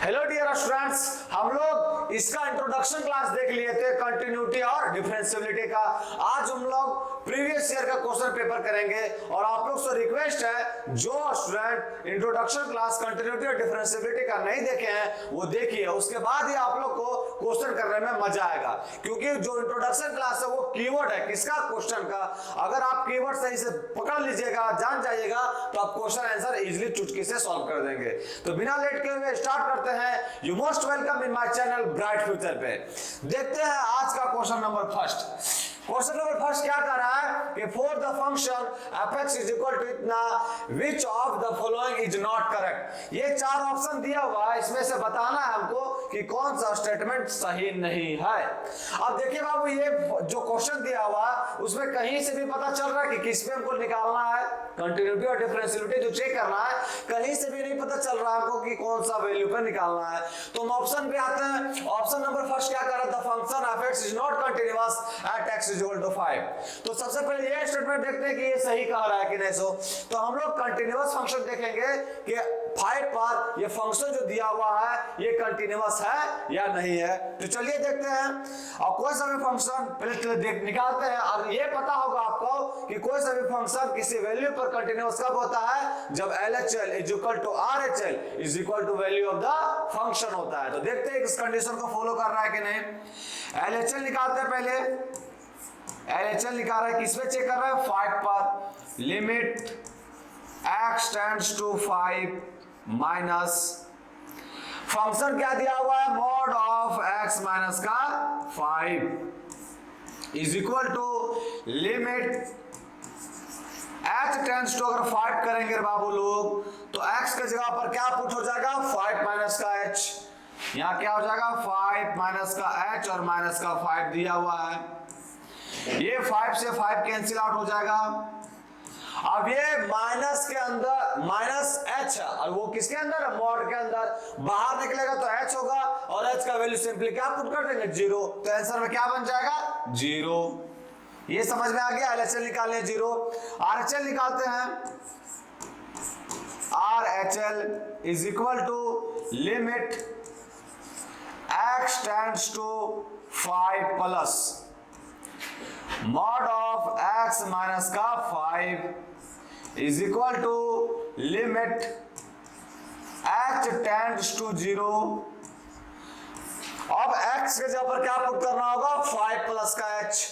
Hello dear students, हम लोग इसका इंट्रोडक्शन क्लास देख लिए थे कंटिन्यूटी और डिफरेंशियबिलिटी का। आज हम लोग प्रीवियस ईयर का क्वेश्चन पेपर करेंगे और आप लोग से रिक्वेस्ट है जो स्टूडेंट इंट्रोडक्शन क्लास कंटिन्यूटी और डिफरेंशियबिलिटी का नहीं देखे हैं वो देखिए, उसके बाद ही आप लोग को क्वेश्चन करने में मजा आएगा। क्योंकि जो इंट्रोडक्शन क्लास है वो कीवर्ड है किसका, क्वेश्चन का। अगर आप कीवर्ड सही से पकड़ लीजिएगा, जान जाइएगा, तो आप क्वेश्चन आंसर इजीली चुटकी से सॉल्व कर देंगे। तो बिना लेट के हुए स्टार्ट करते हैं। You most welcome in my channel bright future पे। देखते हैं आज का question number first. Question number first क्या कर रहा है कि for the function f(x) is equal to इतना, which of the following is not correct. ये चार ऑप्शन दिया हुआ है, इसमें से बताना है हमको कि कौन सा स्टेटमेंट सही नहीं है। अब देखिए बाबू, ये जो क्वेश्चन दिया हुआ है उसमें कहीं से भी पता चल रहा है कि किस पे हमको निकालना है, कंटिन्यूटी और डिफरेंशियबिलिटी जो चेक करना है, कहीं से भी नहीं पता चल रहा है हमको कि कौन सा वैल्यू पे निकालना है। तो हम ऑप्शन पे आते हैं। ऑप्शन नंबर फर्स्ट क्या कर रहा है, the function f(x) is not continuous at x is equal to 5। तो सबसे पहले ये स्टेटमेंट देखते हैं कि ये सही कह रहा है कि नहीं। तो हम लोग कंटीन्यूअस फंक्शन देखेंगे कि 5 पर ये फंक्शन जो दिया हुआ है ये कंटीन्यूअस है या नहीं है। तो चलिए देखते हैं। और कोई सा भी फंक्शन पहले निकालते हैं, और ये पता होगा आपको कि कोई सा भी फंक्शन किसी वैल्यू पर कंटीन्यूअस कब होता है, जब LHL is equal to RHL is equal to value of the function होता है। तो देखते हैं इस कंडीशन को फॉलो कर रहा है कि नहीं। LHL निकालते हैं पहले। LHL निकाल रहा है, किस पे चेक कर रहा है, 5 पर। Limit x tends to 5 minus function क्या दिया हुआ है, मॉड ऑफ x माइनस का 5 is equal to limit h tends to, अगर 5 करेंगे बाबू लोग तो x के जगह पर क्या पुट हो जाएगा, 5 माइनस का h। यहां क्या हो जाएगा, 5 माइनस का h और माइनस का 5 दिया हुआ है। ये 5 से 5 कैंसिल आउट हो जाएगा। अब ये माइनस के अंदर माइनस h है और वो किसके अंदर है, मॉड के अंदर। बाहर निकलेगा तो h होगा और h का वैल्यू सिंपली क्या पुट कर देंगे, 0। तो आंसर में क्या बन जाएगा, 0। ये समझ में आ गया। LHL निकालने 0। RHL निकालते हैं। RHL is equal to limit x tends to 5 plus mod of x minus का 5 is equal to limit h tends to 0। अब x के जगह पर क्या पुट करना होगा, 5 प्लस का h।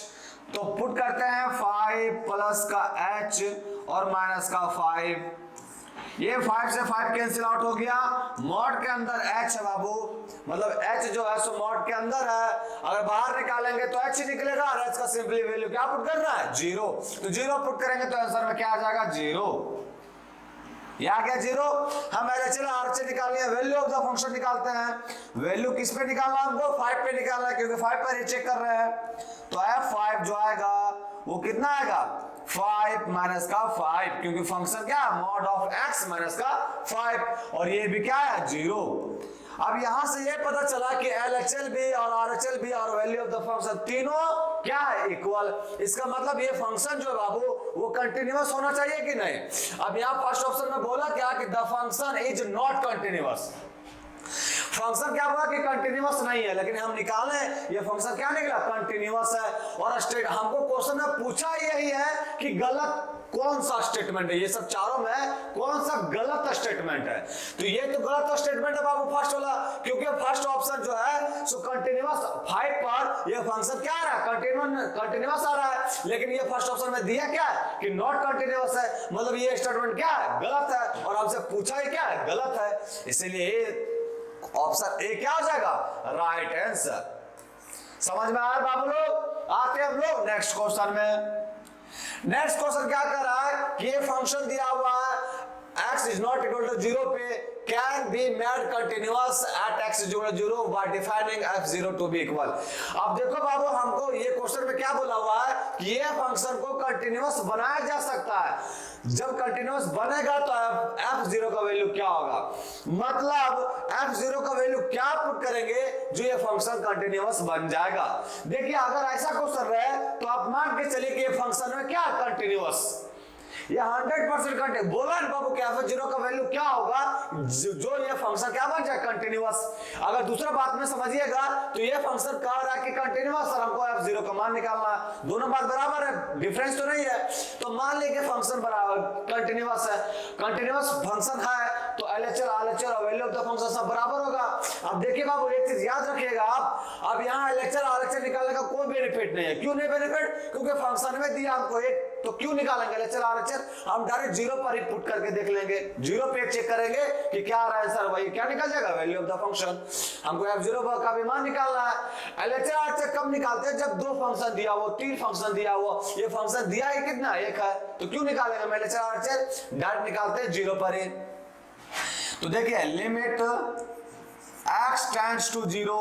तो पुट करते हैं 5 प्लस का h और माइनस का 5। ये 5 से 5 कैंसिल आउट हो गया। मॉड के अंदर h है बाबू, मतलब h जो है सो मॉड के अंदर है। अगर बाहर निकालेंगे तो h निकलेगा और h का सिंपली वैल्यू क्या पुट करना है, 0। तो 0 पुट करेंगे तो आंसर में क्या आ जाएगा, 0। यहाँ क्या 0। हम LHL RHL निकालनी है, वैल्यू ऑफ द फंक्शन निकालते हैं। वैल्यू किस पे निकालना है हमको, 5 पे निकालना है, क्योंकि 5 पर ही चेक कर रहे हैं। तो f5 जो आएगा वो कितना आएगा, 5 माइनस का 5, क्योंकि फंक्शन क्या है, मॉड ऑफ x माइनस का 5, और ये भी क्या है, 0। अब यहां से ये पता चला कि LHL भी और RHL भी और वैल्यू ऑफ द फंक्शन तीनों क्या है, इक्वल। इसका मतलब ये फंक्शन जो है बाबू वो कंटिन्यूअस होना चाहिए कि नहीं। अब यहां फर्स्ट ऑप्शन में बोला क्या कि the function is not continuous. Function क्या हुआ कि कंटिन्यूअस नहीं है, लेकिन हम निकाले ये फंक्शन क्या निकला, कंटिन्यूअस है। और हमको क्वेश्चन में पूछा यही है कि गलत कौन सा स्टेटमेंट है, ये सब चारों में कौन सा गलत स्टेटमेंट है। तो ये तो गलत स्टेटमेंट है बाबू फर्स्ट वाला, क्योंकि फर्स्ट ऑप्शन जो है सो कंटिन्यूअस 5 पर ये फंक्शन क्या आ रहा है, कंटिन्यूअस आ रहा है। लेकिन ये फर्स्ट ऑप्शन में दिया क्या है कि नॉट कंटिन्यूअस है, मतलब ये स्टेटमेंट क्या है, गलत है। और हमसे पूछा ही क्या है, गलत है। इसीलिए ऑप्शन ए क्या हो जाएगा, राइट आंसर। समझ में आया बाबू लोग। आते हैं हम लोग नेक्स्ट क्वेश्चन में। नेक्स्ट क्वेश्चन क्या कर रहा है कि ये फंक्शन दिया हुआ है x is not equal to 0 पे can be made continuous at x is equal to 0 by defining f0 to be equal। अब देखो बाबू, हमको ये क्वेश्चन में क्या बोला हुआ है कि ये फंक्शन को कंटिन्यूअस बनाया जा सकता है। जब कंटिन्यूअस बनेगा तो f0 का वैल्यू क्या होगा, मतलब f0 का वैल्यू क्या पुट करेंगे जो ये फंक्शन कंटिन्यूअस बन जाएगा। देखिए अगर ऐसा क्वेश्चन रहे तो आप मान के चलिए कि ये फंक्शन में क्या कंटिन्यूअस, ये 100% कंटिन्यूअस बोला ना बाबू कि f0 का वैल्यू क्या होगा, जो ये फंक्शन क्या बन जाए कंटिन्यूअस। अगर दूसरा बात में समझिएगा तो ये फंक्शन कह रहा है कि कंटिन्यूअस और हमको f0 का मान निकालना है, दोनों बात बराबर है, डिफरेंस तो नहीं है। तो मान लेंगे फंक्शन बराबर कंटिन्यूअस है, कंटिन्यूअस फंक्शन है तो LHS RHS और वैल्यू ऑफ द फंक्शन सब बराबर होगा। अब देखिए बाबू एक चीज याद रखिएगा आप, अब यहाँ LHS RHS निकालने का कोई बेनिफिट नहीं है। क्यों नहीं बेनिफिट? क्योंकि फंक्शन में दिया हमको एक, तो क्यों निकालेंगे LHS RHS? हम डायरेक्ट जीरो पर ही पुट करके देख लेंगे, जीरो पे चेक करेंगे कि क्या आ रहा है आंसर, वही क्या निकल जाएगा वैल्यू ऑफ द फंक्शन। हमको f0 का भी मान निकालना है। LHS RHS कब निकालते हैं? जब दो फंक्शन दिया हो, तीन फंक्शन दिया हो, ये फंक्शन दिया है कितना, एक है, तो क्यों निकालेंगे हम LHS RHS? डायरेक्ट निकालते हैं जीरो पर ही। तो देखिए limit x tends to zero,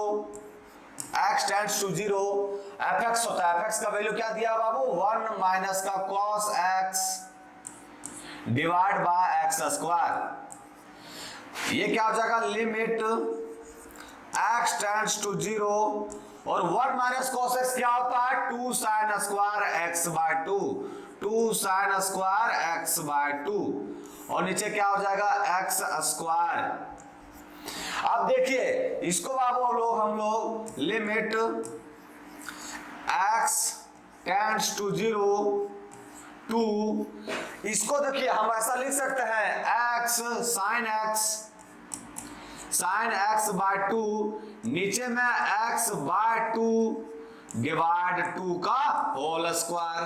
x tends to zero, fx होता है, fx का वैल्यू क्या दिया बाबू 1 माइनस का cos x divide by x square. ये क्या हो जाएगा limit x tends to zero और 1 माइनस cos x क्या होता है 2 sin square x by 2, 2 sin square x by 2 और नीचे क्या हो जाएगा x स्क्वायर। अब देखिए इसको बाबू हम लोग limit x tends to zero to, इसको देखिए हम ऐसा लिख सकते हैं x sin x बाय 2, नीचे में x बाय 2 डिवाइड 2 का होल स्क्वायर।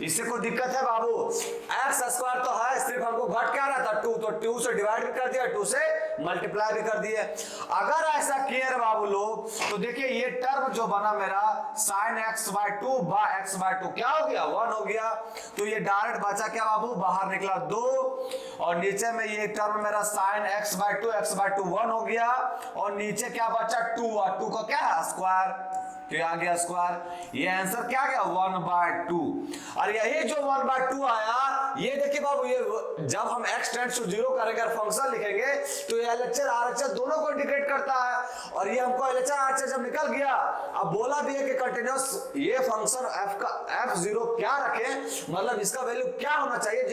इससे कोई दिक्कत है बाबू? x स्क्वायर तो है, सिर्फ हमको घट क्या रहा था 2, तो 2 से डिवाइड भी कर दिया, 2 से मल्टीप्लाई भी कर दिए। अगर ऐसा किए रे बाबू लोग तो देखिए ये टर्म जो बना मेरा sin x by 2 by x by 2 क्या हो गया 1 हो गया, तो ये डायरेक्ट बचा क्या बाबू बाहर निकला 2 और नीचे में ये टर्म मेरा sin x by 2 x by 2 1 हो गया और नीचे क्या बचा 2 और 2 का क्या है स्क्वायर, तो आ गया स्क्वायर। ये आंसर क्या गया 1 बाय 2। और यही जो 1 बाय 2 आया ये देखिए बाबू, ये जब हम x टेंड्स टू जीरो करेंगे फंक्शन लिखेंगे तो ये LHS RHS दोनों को इंडिकेट करता है और ये हमको LHS RHS जब निकल गया, अब बोला भी है कि कंटिन्यूअस ये फंक्शन f का f0 क्या रखें, मतलब इसका वैल्यू क्या होना चाहिए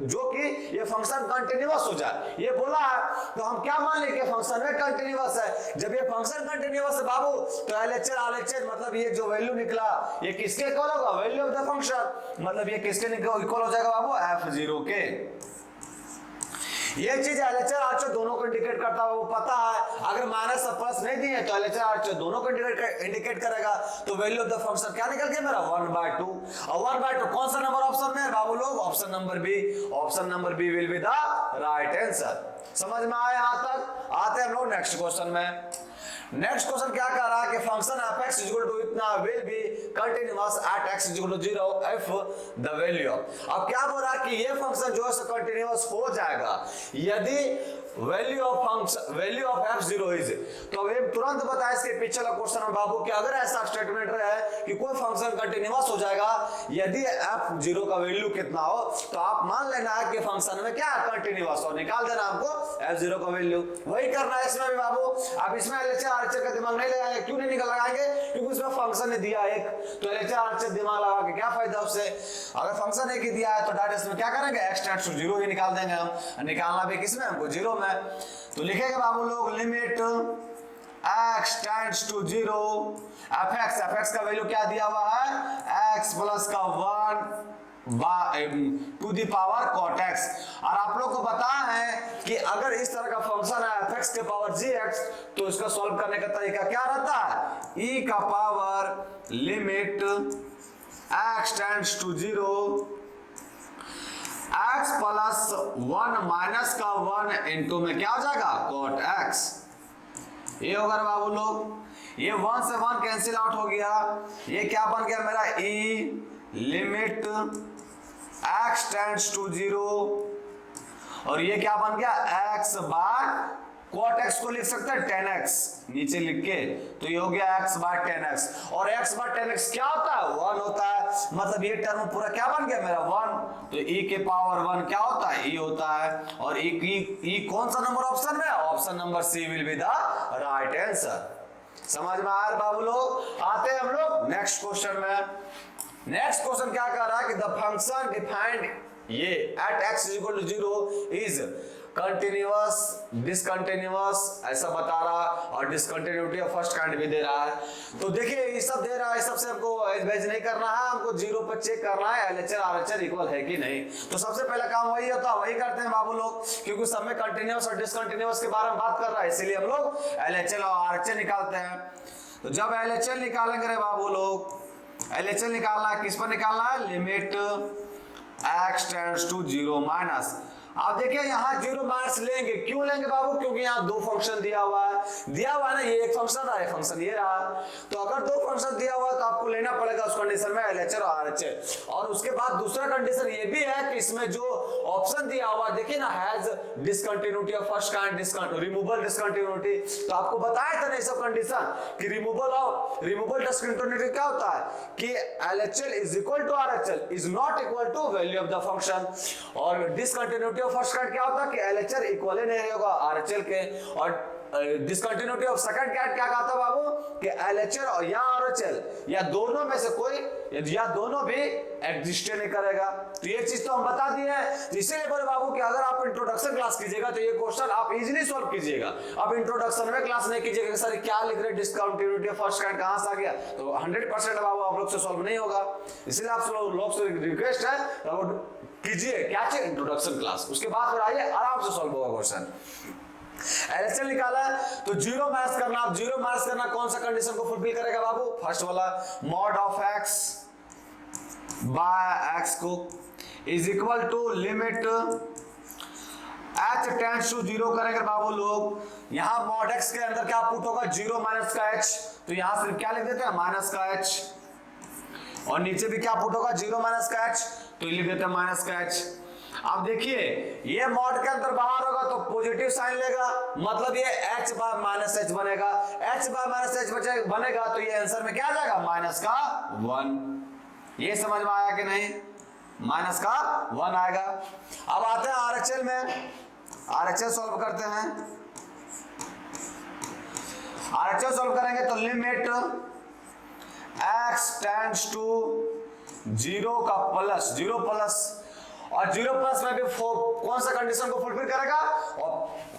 जो कि ये फंक्शन कंटिन्यूअस हो जाए, ये बोला है। तो हम क्या मान लेंगे फंक्शन में कंटिन्यूअस है। जब ये फंक्शन कंटिन्यूअस है बाबू तो LHS RHS मतलब ये जो वैल्यू निकला ये किसके इक्वल होगा वैल्यू ऑफ द फंक्शन, मतलब ये किसके इक्वल हो जाएगा बाबू f0 के। ये चीज LHS RHS दोनों को इंडिकेट करता है, वो पता है। अगर माइनस और प्लस नहीं दिए तो LHS RHS दोनों को इंडिकेट करेगा। तो वैल्यू ऑफ द फंक्शन क्या निकल गया मेरा 1 बाय 2 और 1 बाय 2 कौन सा नंबर ऑप्शन में है बाबू लोग? Option number B, option number B will be the right answer. समझ में आया यहां तक? आते हैं हम लोग नेक्स्ट क्वेश्चन में। नेक्स्ट क्वेश्चन क्या कह रहा है कि फंक्शन f(x) इतना will be continuous at x = 0 if the value. अब क्या बोल रहा है कि ये फंक्शन जो है कंटिन्यूअस हो जाएगा यदि वैल्यू ऑफ f0 इज। तो अब हम तुरंत बताए इसके पीछे का क्वेश्चन है बाबू कि अगर ऐसा स्टेटमेंट है कि कोई फंक्शन कंटिन्यूअस हो जाएगा यदि f0 का वैल्यू कितना हो, तो आप मान लेना है कि फंक्शन में क्या कंटिन्यूअस हो, निकाल देना हमको f0 का वैल्यू। वही करना है इसमें भी बाबू। अब इसमें LHS RHS का दिमाग नहीं लगाएंगे। क्यों नहीं निकल लगाएंगे? क्योंकि उसमें फंक्शन ने दिया एक, तो LHS RHS दिमाग लगा के क्या फायदा उससे। अगर फंक्शन एक ही दिया है तो डायरेक्ट इसमें क्या करेंगे x टेंड्स टू 0 ही निकाल देंगे हम। निकालना भी किसमें हमको 0 में। तो लिखेंगे बाबू लोग limit x tends to 0 fx का वैल्यू क्या दिया हुआ है x प्लस का 1 to the power cot x। और आप लोग को पता है कि अगर इस तरह का फंक्शन है fx के पावर gx तो इसका सॉल्व करने का तरीका क्या रहता है e का power limit x tends to 0 x प्लस 1 माइनस का 1 इंटू में क्या हो जाएगा cot x। ये होगा बाबू लोग, ये 1 से 1 कैंसिल आउट हो गया, ये क्या बन गया मेरा e limit x tends to 0 और ये क्या बन गया x बाय cot x को लिख सकते हैं 10x नीचे लिख के, तो ये हो गया x बाय 10x और x बाय 10x क्या होता है 1 होता है, मतलब ये टर्म पूरा क्या बन गया मेरा 1। तो e के पावर 1 क्या होता है e होता है और e कौन सा नंबर ऑप्शन में? Option number C will be the right answer. समझ में आया बाबू लोग? आते हैं हम लोग नेक्स्ट क्वेश्चन में। नेक्स्ट क्वेश्चन क्या कह रहा है कि द फंक्शन डिफाइंड ये at x equal to 0 is continuous discontinuous ऐसा बता रहा, और डिसकंटिन्यूटी ऑफ फर्स्ट काइंड भी दे रहा है। तो देखिए ये सब दे रहा है, सबसे हमको बेज नहीं करना है, हमको 0 पर चेक करना है एलएचएल आरएचएल इक्वल है कि नहीं। तो सबसे पहला काम वही होता है, वही करते हैं बाबू लोग, क्योंकि सब में कंटिन्यूअस और डिसकंटिन्यूअस के बारे में बात कर रहा है, इसीलिए हम लोग एलएचएल और आरएचएल निकालते हैं। तो जब एलएचएल निकालेंगे रे बाबू लोग, एलएचएल निकालना है, किस पर निकालना है, limit x tends to 0 minus. आप देखिए यहाँ 0 माइनस लेंगे, क्यों लेंगे बाबू, क्योंकि यहाँ दो फंक्शन दिया हुआ है ना, ये एक फंक्शन रहा, एक फंक्शन ये रहा। तो अगर दो फंक्शन दिया हुआ है तो आपको लेना पड़ेगा उस कंडीशन में एलएचएल और आरएचएल। और उसके बाद दूसरा कंडीशन ये भी है कि इसमें जो ऑप्शन दिया हुआ देखिए ना, has discontinuity of first kind, removal discontinuity. तो आपको बताया था ना ये सब कंडीशन कि रिमूवल डिसकंटिन्यूटी क्या होता है कि LHL is equal to RHL is not equal to value of the function, और डिसकंटिन्यूटी फर्स्ट काइंड क्या होता है कि एलएचएल इक्वल ही नहीं होगा आरएचएल के, और डिसकंटिन्यूटी ऑफ सेकंड काइंड क्या कहता है बाबू कि एलएचएल या आरएचएल या दोनों में से कोई या दोनों भी एग्जिस्ट नहीं करेगा। तो ये चीज तो हम बता दिए हैं। तो इसीलिए बोले बाबू कि अगर आप इंट्रोडक्शन क्लास कीजिएगा तो ये क्वेश्चन आप इजीली सॉल्व कीजिएगा। आप इंट्रोडक्शन में क्लास नहीं कीजिएगा कि सर क्या लिख रहे डिसकंटिन्यूटी ऑफ फर्स्ट काइंड कहां से आ गया, तो 100% बाबू आप लोग से सॉल्व नहीं होगा। इसलिए आप लोग से रिक्वेस्ट है कीजिए क्या चाहिए इंट्रोडक्शन क्लास, उसके बाद फिर आइए आराम से सॉल्व होगा क्वेश्चन। एलएचएल निकाला है तो 0 माइनस करना, आप 0 माइनस करना कौन सा कंडीशन को फुलफिल करेगा बाबू, फर्स्ट वाला mod of x by x को is equal to limit h tends to 0 करेंगे बाबू लोग। यहां मॉड x के अंदर क्या पुट होगा, 0 माइनस का h, तो यहां सिर्फ क्या लिख देते हैं माइनस का h, और नीचे भी क्या पुट होगा 0 माइनस का h, तो लिख देते हैं माइनस का h। अब देखिए ये मॉड के अंदर बाहर होगा तो पॉजिटिव साइन लेगा, मतलब ये h बाय माइनस h बनेगा, h बाय माइनस h बनेगा तो ये आंसर में क्या आ जाएगा माइनस का 1। ये समझ में आया कि नहीं, माइनस का 1 आएगा। अब आते हैं आरएचएल में, आरएचएल सॉल्व करते हैं। आरएचएल सॉल्व करेंगे तो लिमिट x टेंड्स टू 0 का प्लस 0 प्लस, और 0 प्लस में भी कौन सा कंडीशन को फुलफिल करेगा, और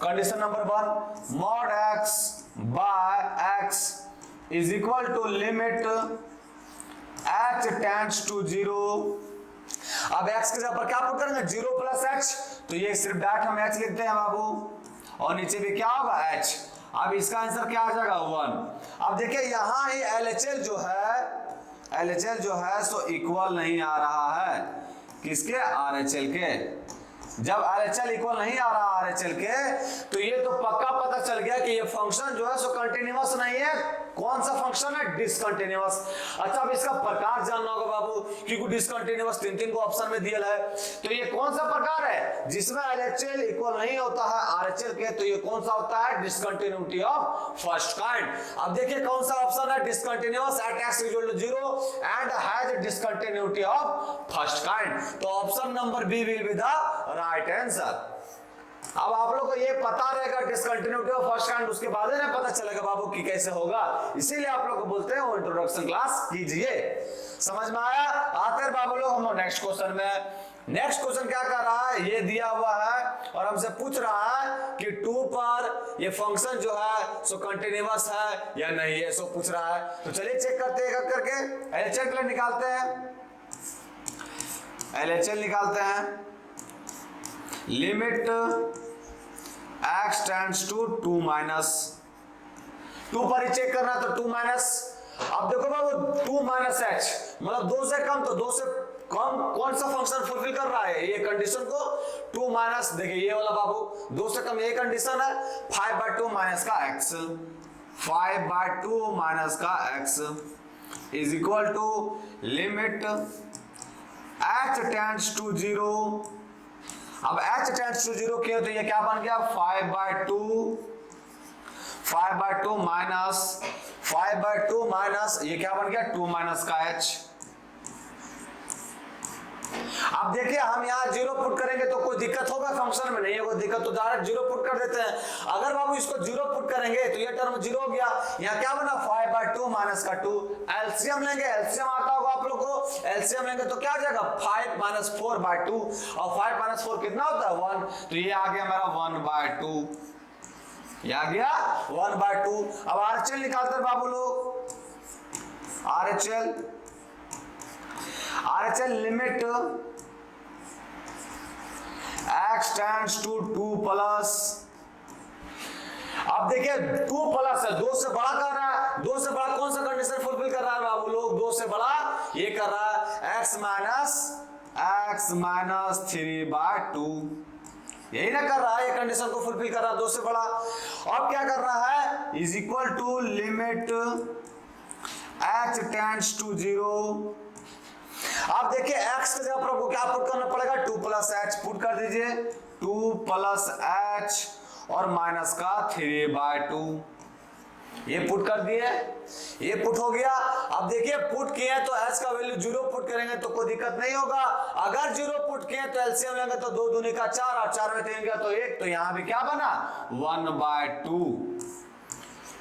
condition number 1 mod x by x is equal to limit h tends to 0। अब x के जगह पर क्या पुट करेंगे 0 प्लस h, तो ये सिर्फ डायरेक्ट हम h लिखते हैं बाबू, और नीचे भी क्या होगा h। अब इसका आंसर क्या आ जाएगा 1। अब देखिए यहां ही एलएचएल जो है सो इक्वल नहीं आ रहा है किसके, आरएचएल के। जब आरएचएल इक्वल नहीं आ रहा आरएचएल के तो ये तो पक्का पता चल गया कि ये फंक्शन जो है सो कंटिन्यूअस नहीं है। कौन सा फंक्शन है, डिसकंटिन्यूअस। अच्छा अब इसका प्रकार जानना होगा बाबू, क्योंकि डिसकंटिन्यूअस 3 को ऑप्शन में दिया है। तो ये कौन सा प्रकार है जिसमें एलएचएल इक्वल नहीं होता है आरएचएल के, तो ये कौन सा होता है, डिसकंटिन्यूटी ऑफ फर्स्ट काइंड। अब देखिए कौन सा ऑप्शन है, discontinuous at x equal to 0 and has discontinuity of first kind. तो option number B will be the right answer. अब आप लोग को ये पता रहेगा डिसकंटिन्यूटी ऑफ फर्स्ट काइंड, उसके बाद ही ना पता चलेगा बाबू कि कैसे होगा। इसीलिए आप लोग को बोलते हैं वो इंट्रोडक्शन क्लास कीजिए। समझ में आया। आते हैं बाबू लोग हम नेक्स्ट क्वेश्चन में। नेक्स्ट क्वेश्चन क्या कर रहा है, ये दिया हुआ है और हमसे पूछ रहा है कि 2 पर ये फंक्शन जो है सो कंटिन्यूअस है या नहीं है, सो पूछ रहा है। तो चलिए चेक करते हैं एक करके। एलएचएल के लिए निकालते हैं, एलएचएल निकालते हैं। Limit x tends to 2 minus, 2 पर ही चेक करना तो 2 माइनस। अब देखो बाबू 2 माइनस h मतलब 2 से कम, तो 2 से कम कौन सा फंक्शन फुलफिल कर रहा है ये कंडीशन को, 2 माइनस। देखिए ये वाला बाबू 2 से कम ये कंडीशन है, 5/2 माइनस का x, 5/2 माइनस का x is equal to limit h tends to 0। अब h टेंड्स टू 0 किया तो ये क्या बन गया 5/2 माइनस ये क्या बन गया 2 माइनस का h। अब देखिए हम यहाँ 0 पुट करेंगे तो कोई दिक्कत होगा फंक्शन में, नहीं होगा दिक्कत, तो डायरेक्ट 0 पुट कर देते हैं। अगर बाबू इसको 0 पुट करेंगे तो ये टर्म 0 हो गया। यहाँ क्या बना 5/2 माइनस का 2, एलसीएम लेंगे, एलसीएम आता होगा आप लोग को, एलसीएम लेंगे तो क्या आ जाएगा 5 माइनस 4/2, और 5 माइनस 4 कितना होता है 1, तो ये आ गया मेरा 1/2, ये आ गया 1/2। अब आरएचएल निकालते हैं बाबू लोग, RHL limit x tends to 2 plus, अब देखिए 2 प्लस है, 2 से बड़ा कर रहा है, 2 से बड़ा कौन सा कंडीशन फुलफिल कर रहा है बाबू लोग, 2 से बड़ा ये कर रहा है x माइनस 3/2, यही ना कर रहा है, ये कंडीशन को फुलफिल कर रहा है 2 से बड़ा। अब क्या कर रहा है, is equal to limit h tends to 0। आप देखिए x की जगह पर आपको क्या पुट करना पड़ेगा, 2 प्लस h पुट कर दीजिए, 2 प्लस h और माइनस का 3/2, ये पुट कर दिए, ये पुट हो गया। अब देखिए पुट किए तो h का वैल्यू 0 पुट करेंगे तो कोई दिक्कत नहीं होगा, अगर 0 पुट किए तो एलसीएम लेंगे तो 2 दूनी का 4 और 4 में 3 गया तो 1, तो यहां भी क्या बना 1/2,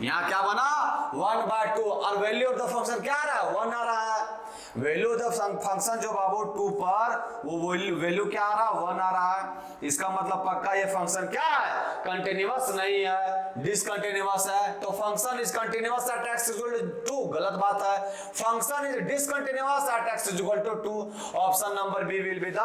यहां क्या बना 1/2, और वैल्यू ऑफ द फंक्शन क्या आ रहा है 1 आ रहा है, वैल्यू ऑफ द फंक्शन जो बाबू 2 पर वो वैल्यू क्या आ रहा है 1 आ रहा है, इसका मतलब पक्का ये फंक्शन क्या है कंटिन्यूअस नहीं है, डिसकंटिन्यूअस है, तो function is continuous at x equal to 2, गलत बात है, function is discontinuous at x equal to 2, option number B will be the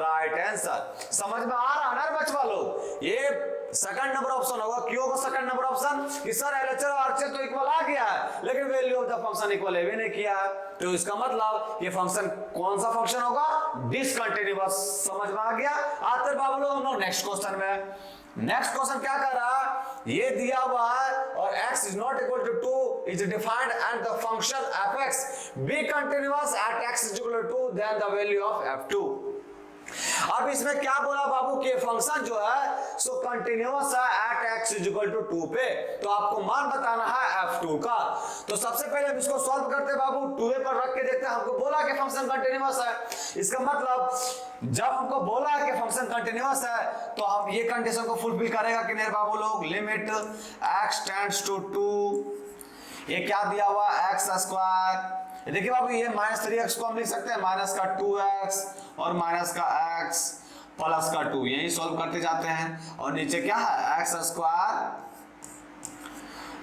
right answer. समझ में आ रहा है ना बच्चा लोग, ये सेकंड नंबर ऑप्शन होगा, क्यों होगा सेकंड नंबर ऑप्शन, कि सर एलएचआर और आरएचआर तो इक्वल आ गया है लेकिन value of the function equal भी नहीं किया है, तो इसका मतलब ये फंक्शन कौन सा फंक्शन होगा डिसकंटिन्यूअस। समझ में आ गया। आते बाबू लोग हम लोग नेक्स्ट क्वेश्चन में, नेक्स्ट क्वेश्चन क्या कर रहा है, ये दिया हुआ है और x is not equal to 2 is defined and the function f(x) be continuous at x is equal to 2 then the value of f2। अब इसमें क्या बोला बाबू कि फंक्शन जो है सो कंटिन्यूअस है at x is equal to 2 पे, तो आपको मान बताना है f2 का। तो सबसे पहले हम इसको सॉल्व करते हैं बाबू, 2a पर रख के देखते हैं, हमको बोला कि फंक्शन कंटिन्यूअस है, इसका मतलब जब हमको बोला है कि फंक्शन कंटिन्यूअस है तो हम ये कंडीशन को फुलफिल करेगा कि नहीं बाबू लोग, लिमिट x टेंड्स टू 2, ये क्या दिया हुआ x स्क्वायर, देखिए बाबू ये -3x को हम लिख सकते हैं माइनस का 2x और माइनस का x प्लस का 2, यही सॉल्व करते जाते हैं, और नीचे क्या है x स्क्वायर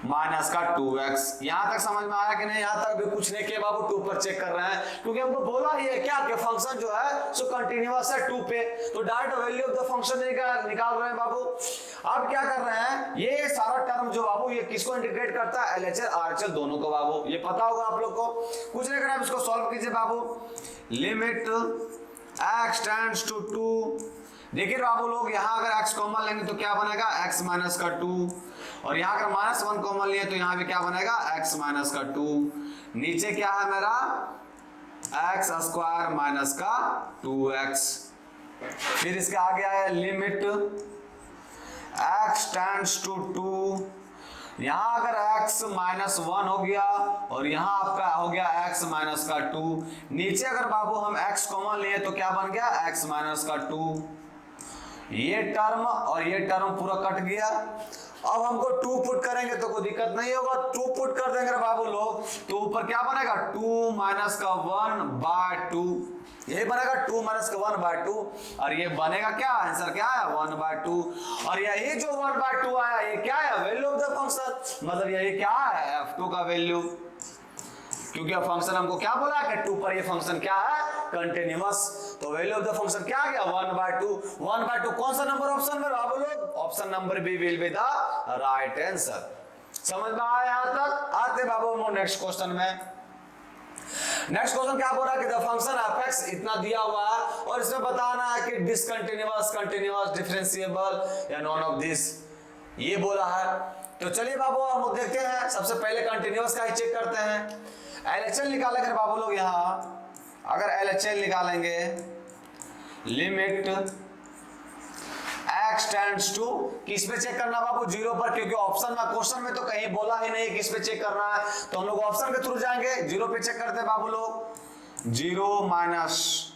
माइनस का 2x। यहां तक समझ में आया कि नहीं, यहां तक भी कुछ नहीं किया बाबू, 2 पर चेक कर रहे हैं क्योंकि हमको बोला ही है क्या कि फंक्शन जो है सो कंटिन्यूअस है 2 पे, तो direct value of the function निकाल रहे हैं बाबू। अब क्या कर रहे हैं, ये सारा टर्म जो बाबू ये किसको इंटीग्रेट करता है, एलएचआर आरएचआर दोनों को बाबू, ये पता होगा आप लोग को, कुछ नहीं करना, इसको सॉल्व कीजिए बाबू, लिमिट x टेंड्स टू 2, देखिए बाबू लोग यहाँ अगर x कॉमन लेंगे तो क्या बनेगा x माइनस का 2, और यहाँ अगर -1 कॉमन लिए तो यहाँ भी क्या बनेगा x माइनस का 2, नीचे क्या है मेरा x स्क्वायर माइनस का 2x, फिर इसके आगे आया लिमिट x टेंड्स टू 2, यहाँ अगर x -1 हो गया और यहाँ आपका हो गया x माइनस का 2, नीचे अगर बाबू हम x कॉमन लिए तो क्या बन गया x माइनस का 2, ये टर्म और ये टर्म पूरा कट गया। अब हमको 2 पुट करेंगे तो कोई दिक्कत नहीं होगा, 2 पुट कर देंगे बाबू लोग तो ऊपर क्या बनेगा 2 माइनस का 1/2, यही बनेगा 2 माइनस का 1/2, और ये बनेगा क्या, आंसर क्या है 1/2, और यही जो 1/2 आया ये क्या है वैल्यू ऑफ द फंक्शन, मतलब यही क्या है f2 का वैल्यू, क्योंकि फंक्शन हमको क्या बोला कि 2 पर ये फंक्शन क्या है कंटिन्यूअस, तो वैल्यू ऑफ द फंक्शन क्या आ गया 1/2, 1/2 कौन सा नंबर ऑप्शन में बाबू लोग, option number B will be the right answer. समझ में आया यहां तक। आते बाबू हम नेक्स्ट क्वेश्चन में, नेक्स्ट क्वेश्चन क्या बोल रहा है कि द फंक्शन f(x) इतना दिया हुआ है और इसमें बताना है कि डिसकंटिन्यूअस, कंटिन्यूअस, डिफरेंशिएबल या नॉन ऑफ दिस, ये बोला है। तो चलिए बाबू हम लोग देखते हैं, सबसे पहले कंटिन्यूअस का ही चेक करते हैं, एलएचएल निकालेंगे बाबू लोग, यहाँ अगर एलएचएल निकालेंगे लिमिट x टेंड्स टू, किस पे चेक करना बाबू 0 पर, क्योंकि ऑप्शन में क्वेश्चन में तो कहीं बोला ही नहीं किस पे चेक करना है, तो हम लोग ऑप्शन के थ्रू जाएंगे, 0 पे चेक करते हैं बाबू लोग, 0 माइनस,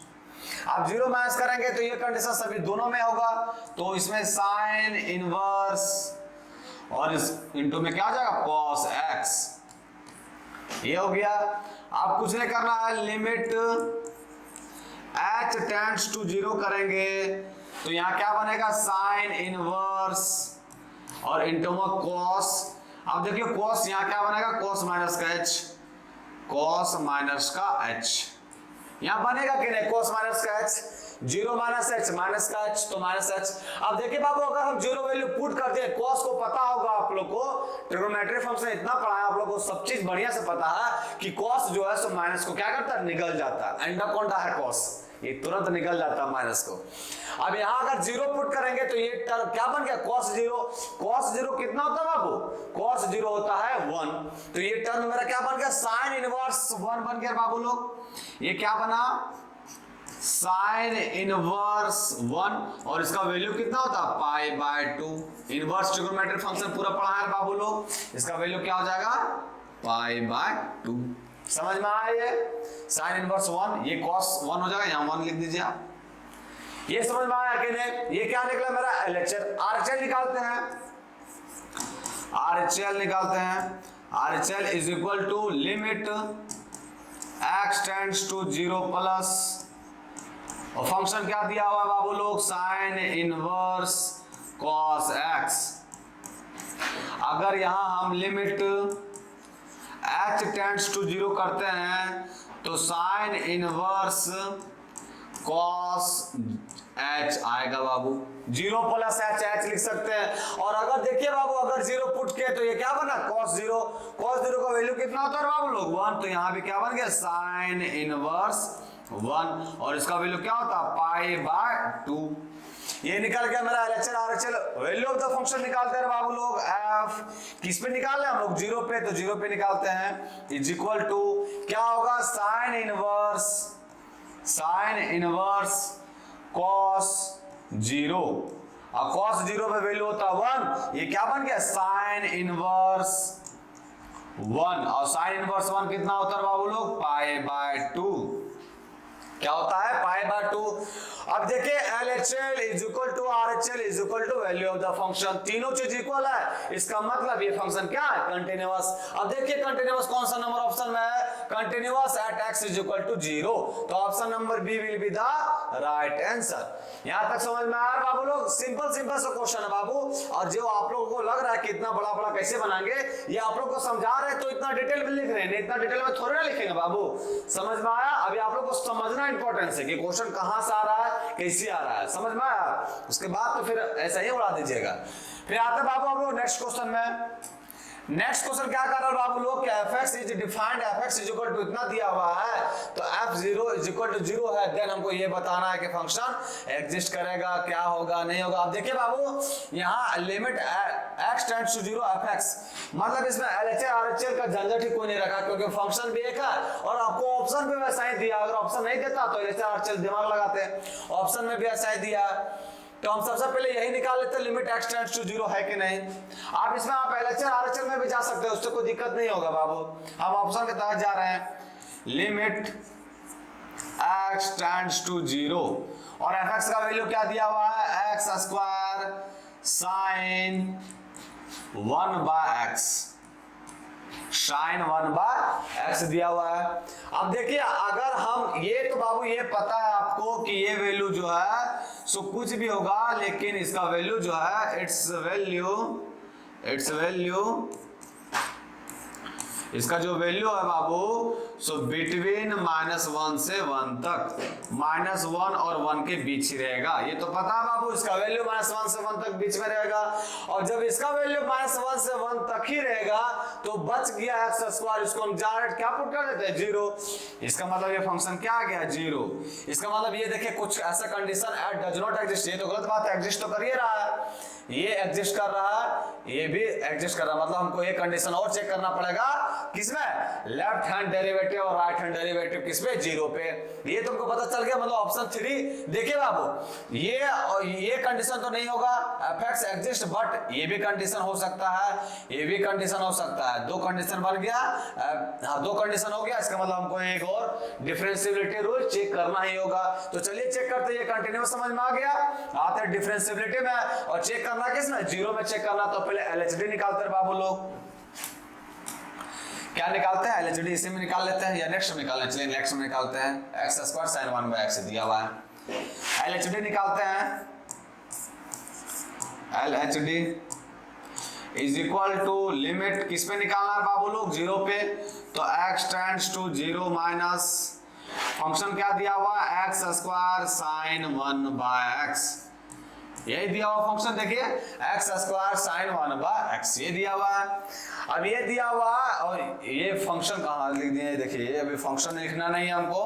आप 0 माइनस करेंगे तो ये कंडीशन सभी दोनों में होगा, तो इसमें साइन इनवर्स और इस इनटू में क्या आ जाएगा cos x, ये हो गया। अब कुछ नहीं करना है, लिमिट h टेंड्स टू 0 करेंगे तो यहाँ क्या बनेगा, साइन इनवर्स और इंटू में कॉस। अब देखिए कॉस यहाँ क्या बनेगा, कॉस माइनस का h, कॉस माइनस का h यहाँ बनेगा कि नहीं, कॉस माइनस का h, 0 माइनस h माइनस का h तो माइनस h। अब देखिए बाबू अगर हम 0 वैल्यू पुट कर दें, कॉस को पता होगा आप लोग को, ट्रिग्नोमेट्री फंक्शन इतना पढ़ा है आप लोग को, सब चीज बढ़िया से पता है कि कॉस जो है सो माइनस को क्या करता है, निकल जाता है। एंडाकोंडा है कॉस, ये तुरंत निकल जाता है माइनस को। अब यहाँ अगर 0 पुट करेंगे तो ये टर्म क्या बन गया, cos 0। cos 0 कितना होता है बाबू, cos 0 होता है 1, तो ये टर्म मेरा क्या बन गया, साइन इनवर्स 1 बन गया बाबू लोग। ये क्या बना, साइन इनवर्स 1 और इसका वैल्यू कितना होता है, pi by 2। Inverse trigonometric function पूरा पढ़ा है बाबू लोग, इसका वैल्यू क्या हो जाएगा, पाई बाय 2। समझ में आया ये, साइन इनवर्स 1, ये cos 1 हो जाएगा, यहाँ 1 लिख दीजिए आप। ये समझ में आया कि नहीं। ये क्या निकला मेरा एलएचएल, आरएचएल निकालते हैं, आरएचएल निकालते हैं। RHL is equal to limit x tends to 0 plus, और फंक्शन क्या दिया हुआ है बाबू लोग, साइन इनवर्स cos x। अगर यहां हम लिमिट h टेंड्स टू 0 करते हैं तो साइन इनवर्स cos h आएगा बाबू, 0 प्लस h लिख सकते हैं। और अगर देखिए बाबू अगर 0 पुट किए तो ये क्या बना, cos 0। cos 0 का वैल्यू कितना होता है बाबू लोग, 1, तो यहाँ भी क्या बन गया, साइन इनवर्स 1 और इसका वैल्यू क्या होता है, पाई बाय 2। ये निकल गया मेरा LHL RHL. Value of the function निकालते हैं बाबू लोग, f किस पे निकाल रहे हैं हम लोग, 0 पे, तो 0 पे निकालते हैं, इज इक्वल टू क्या होगा, साइन इनवर्स cos 0, और cos 0 पे वैल्यू होता है 1, ये क्या बन गया, साइन इनवर्स 1, और साइन इनवर्स 1 कितना होता है बाबू लोग, पाई बाय 2। क्या होता है, पाई बाय 2। अब देखिए LHL is equal to RHL is equal to value of the function, तीनों चीज इक्वल है, इसका मतलब ये फंक्शन क्या है, कंटिन्यूअस। अब देखिए कंटिन्यूअस कौन सा नंबर ऑप्शन में है, continuous at x is equal to 0, तो option number B will be the right answer. यहां तक समझ में आया बाबू लोग, सिंपल सिंपल सा क्वेश्चन है बाबू, और जो आप लोगों को लग रहा है कि इतना बड़ा बड़ा कैसे बनाएंगे, ये आप लोग को समझा रहे हैं तो इतना डिटेल में लिख रहे हैं, इतना डिटेल में थोड़ी ना लिखेंगे बाबू। समझ में आया, अभी आप लोग को समझना इंपॉर्टेंस है कि क्वेश्चन कहां से आ रहा है, कैसे आ रहा है, समझ में आया। उसके बाद तो फिर ऐसा ही उड़ा दीजिएगा। फिर आते बाबू हम लोग नेक्स्ट क्वेश्चन में। नेक्स्ट क्वेश्चन क्या कर रहा है बाबू लोग, कि fx is defined, fx is equal to इतना दिया हुआ है, तो f0 इज इक्वल टू 0 है, देन हमको ये बताना है कि फंक्शन एग्जिस्ट करेगा, क्या होगा नहीं होगा। अब देखिए बाबू यहाँ limit x tends to 0 fx, मतलब इसमें LHL RHL का झंझट ही कोई नहीं रखा, क्योंकि फंक्शन भी एक है और आपको ऑप्शन भी वैसा ही दिया। अगर ऑप्शन नहीं देता तो LHL RHL दिमाग लगाते हैं, ऑप्शन में भी ऐसा ही दिया, तो हम सबसे पहले यही निकाल लेते हैं लिमिट x टेंड्स टू 0 है कि नहीं। आप इसमें आप LHL RHL में भी जा सकते हैं, उससे कोई दिक्कत नहीं होगा बाबू। हम ऑप्शन के तहत जा रहे हैं, लिमिट x टेंड्स टू 0 और fx का वैल्यू क्या दिया हुआ है, x square sine 1 by x, sine 1 by x दिया हुआ है। अब देखिए अगर हम ये, तो बाबू ये पता है आपको कि ये वैल्यू जो है सो कुछ भी होगा, लेकिन इसका वैल्यू जो है इट्स वैल्यू इसका जो वैल्यू है बाबू सो बिटवीन -1 से 1 तक, -1 और 1 के बीच ही रहेगा। ये तो पता है बाबू, इसका वैल्यू -1 से 1 तक बीच में रहेगा, और जब इसका वैल्यू -1 से 1 तक ही रहेगा तो बच गया x स्क्वायर, इसको हम डायरेक्ट क्या पुट कर देते हैं, 0। इसका मतलब ये फंक्शन क्या आ गया, 0। इसका मतलब ये देखिए कुछ ऐसा condition at does not exist, ये तो गलत बात है, एग्जिस्ट तो कर ही रहा है, ये एग्जिस्ट कर रहा है, ये भी एग्जिस्ट कर रहा है, मतलब हमको ये कंडीशन और चेक करना पड़ेगा किसमें, लेफ्ट हैंड डेरिवेटिव और राइट हैंड डेरिवेटिव किसपे, 0 पे। ये तुमको पता चल गया, मतलब ऑप्शन 3। देखिए बाबू ये कंडीशन तो नहीं होगा, fx एग्जिस्ट, बट ये भी कंडीशन हो सकता है, ये भी कंडीशन हो सकता है, 2 कंडीशन बन गया। हाँ 2 कंडीशन हो गया, इसका मतलब हमको एक और डिफरेंशिएबिलिटी रूल चेक करना ही होगा। तो चलिए चेक करते हैं, ये कंटीन्यूअस समझ में आ गया, आते हैं डिफरेंशिएबिलिटी में, और चेक करना किस में, 0 में चेक करना। तो पहले LHD निकालते हैं बाबू लोग, क्या निकालते हैं LHD इसी में निकाल लेते हैं या नेक्स्ट में निकालना, चलिए नेक्स्ट में निकालते हैं। एक्स स्क्वायर साइन 1/x दिया हुआ है, LHD निकालते हैं। LHD is equal to limit किस पे निकालना है बाबू लोग, 0 पे, तो x tends to 0 minus function क्या दिया हुआ है एक्स स्क्वायर साइन 1/x, यही दिया हुआ फंक्शन देखिए एक्स स्क्वायर साइन 1/x ये दिया हुआ है। अब ये दिया हुआ और ये फंक्शन कहाँ लिख दिए देखिए, अभी फंक्शन लिखना नहीं है हमको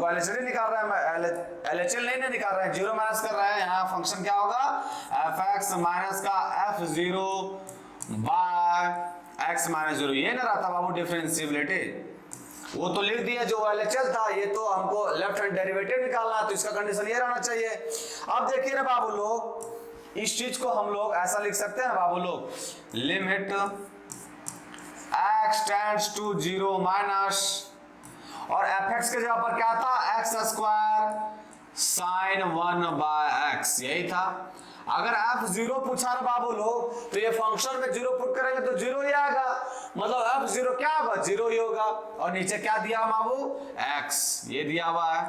LHD निकाल रहा है, LHL नहीं निकाल रहा है, 0 माइनस कर रहा है। यहाँ फंक्शन क्या होगा fx माइनस का f0 बाय x माइनस 0, ये ना रहता बाबू डिफरेंशिएबिलिटी, वो तो लिख दिया जो LHL था, ये तो हमको लेफ्ट हैंड डेरिवेटिव निकालना, तो इसका कंडीशन ये रहना चाहिए। अब देखिए ना बाबू लोग, इस चीज को हम लोग ऐसा लिख सकते हैं बाबू लोग, limit x tends to 0 minus और fx के जगह पर क्या था एक्स स्क्वायर साइन 1/x, यही था। अगर f0 पूछा ना बाबू लोग तो ये फंक्शन में 0 पुट करेंगे तो 0 ही आएगा, मतलब f0 क्या होगा 0 ही होगा। और नीचे क्या दिया बाबू x, ये दिया हुआ है।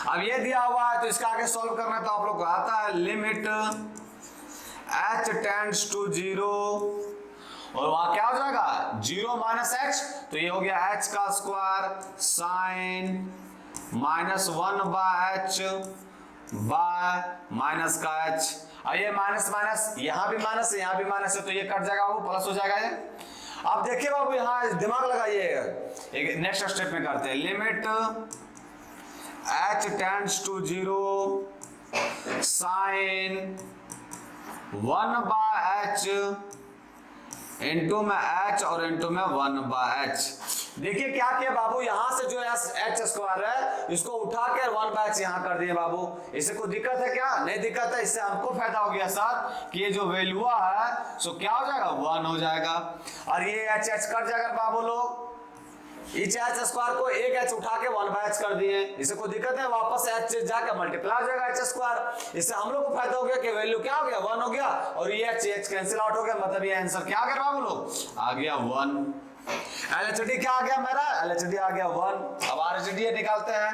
अब ये दिया हुआ है तो इसका आगे सॉल्व करना है, तो आप लोग को आता है लिमिट h टेंड्स टू 0 और वहां क्या हो जाएगा 0 माइनस h, तो ये हो गया h का square sine minus 1/h bye minus का h। अब ये माइनस माइनस यहाँ भी माइनस है यहाँ भी माइनस है, तो ये कट जाएगा वो प्लस हो जाएगा ये। अब देखिए बाबू यहाँ दिमाग लगाइए, एक नेक्स्ट स्टेप में करते हैं, limit h tends to 0 sine 1/h into में h और इनटू में 1/h। देखिए क्या किया बाबू, यहां से जो h स्क्वायर है इसको उठा कर 1/h यहां कर दिए बाबू। इससे कोई दिक्कत है क्या, नहीं दिक्कत है, इससे हमको फायदा हो गया सर कि ये जो वैल्यू है सो क्या हो जाएगा 1 हो जाएगा, और ये h कट जाएगा बाबू लोग, इस h स्क्वायर को एक h उठा के 1/h कर दिए, इससे कोई दिक्कत है, वापस h जाके मल्टीप्लाई हो जाएगा h स्क्वायर। इससे हम लोग को फायदा हो गया कि वैल्यू क्या हो गया 1 हो गया, और ये h कैंसिल आउट हो गया, मतलब ये आंसर क्या आ गया बाबू लोग आ गया 1। LHD क्या आ गया मेरा, LHD आ गया 1। अब RHD निकालते हैं,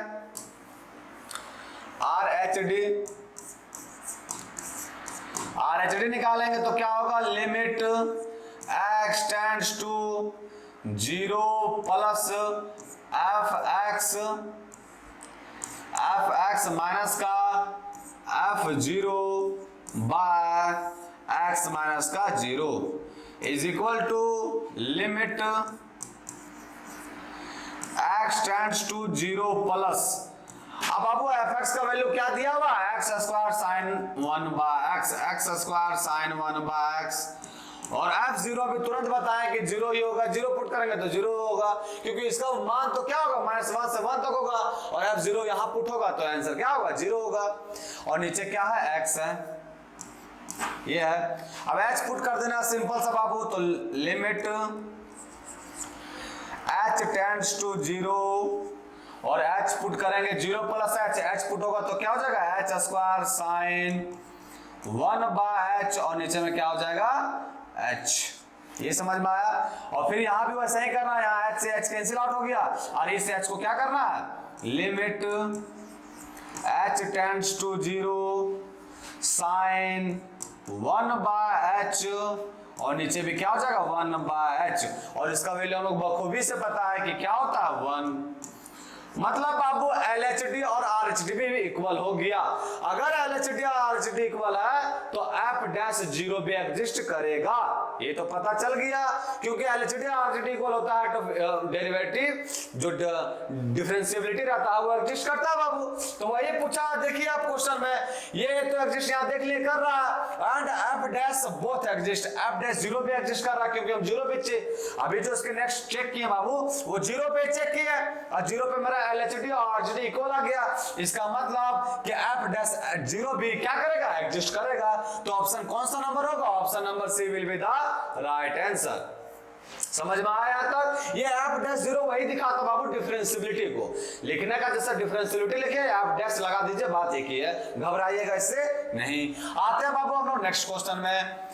RHD निकालेंगे तो क्या होगा limit x tends to 0 plus fx minus का f0 बाय x माइनस का 0 is equal to limit x tends to 0 plus, अब बाबू fx का वैल्यू क्या दिया हुआ x square sine 1/x, x square sine 1/x, और f0 अभी तुरंत बताया कि 0 ही होगा, 0 पुट करेंगे तो 0 होगा, क्योंकि इसका मान तो क्या होगा -1 से 1 तक होगा, और f0 यहां पुट होगा तो आंसर क्या होगा 0 होगा। और नीचे क्या है x है, ये है। अब h पुट कर देना सिंपल सा बाबू, तो लिमिट h टेंड्स टू 0 और h पुट करेंगे 0 प्लस h पुट होगा तो क्या हो जाएगा h स्क्वायर साइन 1/h, और नीचे में क्या हो जाएगा h, ये समझ में आया। और फिर यहां भी वैसा ही करना है, यहाँ h से h कैंसिल आउट हो गया, और इस h को क्या करना है limit h tends to 0 sine 1/h, और नीचे भी क्या हो जाएगा 1/h, और इसका वैल्यू हम लोग बखूबी से पता है कि क्या होता है 1। मतलब बाबू LHD और RHD भी इक्वल हो गया। अगर LHD और RHD इक्वल है तो f'0 भी एग्जिस्ट करेगा, ये तो पता चल गया, क्योंकि LHD और RHD इक्वल होता है तो डेरिवेटिव जो डिफरेंशिएबिलिटी रहता है वो एग्जिस्ट करता है बाबू। तो वही पूछा, देखिए आप क्वेश्चन में ये तो एग्जिस्ट यहाँ देख लिए कर रहा है, and f' both exist, f'0 भी एग्जिस्ट कर रहा है, क्योंकि हम 0 पे अभी जो इसके नेक्स्ट चेक किए बाबू वो 0 पे चेक किए, और 0 पे मेरा LHD और RHD इक्वल आ गया, इसका मतलब कि f'0 भी क्या करेगा एग्जिस्ट करेगा। तो ऑप्शन कौन सा नंबर होगा, option number C will be the right answer. समझ में आया तक, ये f'0 वही दिखाता बाबू डिफरेंशिएबिलिटी को, लिखने का जैसा डिफरेंशिएबिलिटी लिखे f' लगा दीजिए, बात एक ही है, घबराइएगा इससे नहीं। आते हैं बाबू हम लोग नेक्स्ट क्वेश्चन में।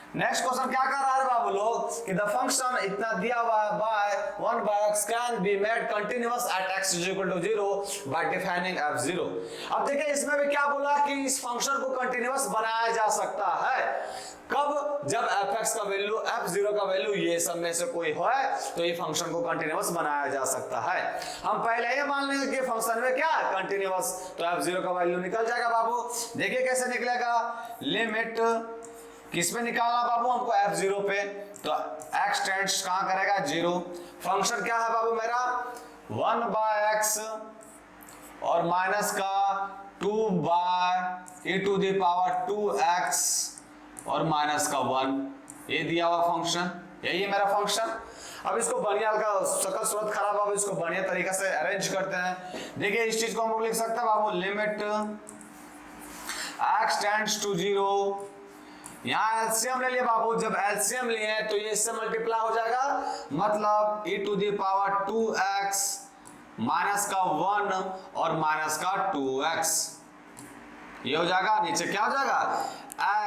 नेक्स्ट क्वेश्चन क्या कर रहा है बाबू लोग कि द फंक्शन इतना दिया हुआ है by 1 by x can be made continuous at x is equal to 0 by defining f0। अब देखिए इसमें भी क्या बोला कि इस फंक्शन को कंटिन्यूअस बनाया जा सकता है कब, जब fx का वैल्यू f0 का वैल्यू ये सब में से कोई हो तो ये फंक्शन को कंटिन्यूअस बनाया जा सकता है। हम पहले ही मान लेंगे कि फंक्शन में क्या है कंटिन्यूअस, तो f0 का वैल्यू निकल जाएगा बाबू। देखिए कैसे निकलेगा, लिमिट किस पे निकालना बाबू हमको f0 पे, तो x टेंड्स कहां करेगा 0। फंक्शन क्या है बाबू मेरा 1 by x और माइनस का 2 by e to the power 2x और माइनस का 1, ये दिया हुआ फंक्शन, यही है मेरा फंक्शन। अब इसको बढ़िया का शकल सूरत खराब बाबू, इसको बढ़िया तरीके से अरेंज करते हैं। देखिए इस चीज को हम लोग लिख सकते हैं बाबू, लिमिट x टेंड्स टू 0, यहाँ एलसीएम ले लिए बाबू, जब एलसीएम लिए तो ये इससे मल्टीप्लाई हो जाएगा, मतलब e to the power 2x minus का 1 और माइनस का 2x, ये हो जाएगा। नीचे क्या हो जाएगा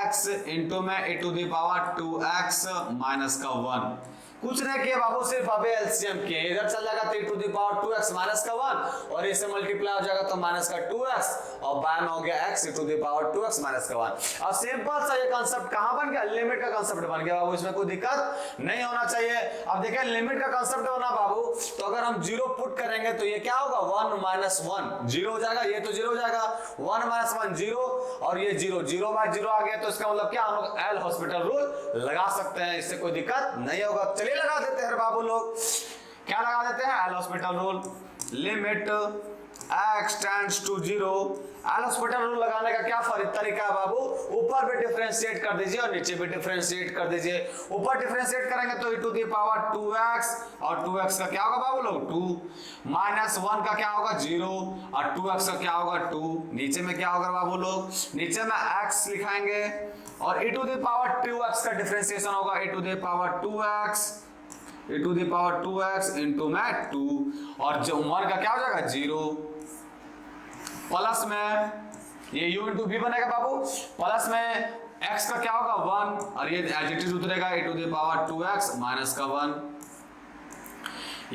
x इंटू में e to the power 2x minus का 1, कुछ नहीं किया बाबू, सिर्फ अबे एलसीएम किए, इधर चल जाएगा तो e to the power 2x minus का 1 और इससे मल्टीप्लाई हो जाएगा तो माइनस का 2x और बाय में हो गया x e to the power 2x minus का 1। अब सिंपल सा ये कांसेप्ट कहां बन गया, लिमिट का कांसेप्ट बन गया बाबू, इसमें कोई दिक्कत नहीं होना चाहिए। अब देखिए लिमिट का कांसेप्ट होना बाबू, तो अगर हम 0 पुट करेंगे तो ये क्या होगा 1 माइनस 1 0 हो जाएगा, ये तो 0 हो जाएगा, 1 माइनस 1 0 और ये 0 0 बाय 0 आ गया, तो इसका मतलब क्या हम लोग एल हॉस्पिटल रूल लगा सकते हैं, इससे कोई दिक्कत नहीं होगा। चलिए लगा देते हैं बाबू लोग, क्या लगा देते हैं L'Hospital rule, limit x tends to 0। L'Hospital rule लगाने का क्या तरीका है बाबू, ऊपर भी डिफरेंशिएट कर दीजिए और नीचे भी डिफरेंशिएट कर दीजिए। ऊपर डिफरेंशिएट करेंगे तो e to the power 2x और 2x का क्या होगा बाबू लोग 2, माइनस 1 का क्या होगा 0 और 2x का क्या होगा 2, नीचे में क्या होगा बाबू लोग, नीचे में x लिखाएंगे और e to the power 2x का डिफरेंशिएशन होगा e to the power 2x e to the power 2x into में 2 और जो 1 का क्या हो जाएगा 0 प्लस में ये u इंटू v बनेगा बाबू, प्लस में x का क्या होगा 1 और ये एडजेक्टिव उतरेगा e to the power 2x minus का 1।